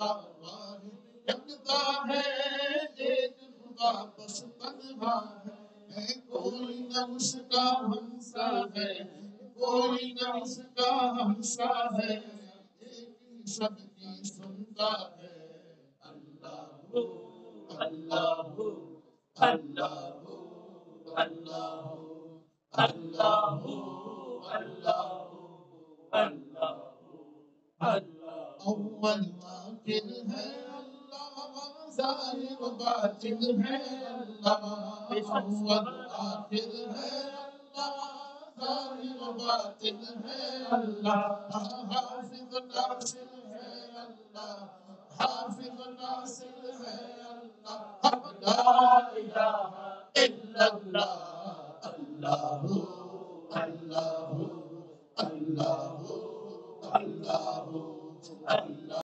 واحد یکتا ہے ایک خدا بس تنہا ہے کوئی نہ اس کا ہمسا ہے کوئی نہ اس کا ہمسا ہے ایک ہی سب کی سنتا ہے اللہ اللہ اللہ اللہ اللہ اللہ اللہ اول آخر ہے اللہ ظاہر و باطن ہے اللہ اول آخر ہے اللہ ظاہر و باطن ہے اللہ حافظ ناصر ہے اللہ حافظ ناصر ہے اللہ لا الہ الا اللہ اللہ اللہ اللہ اللہ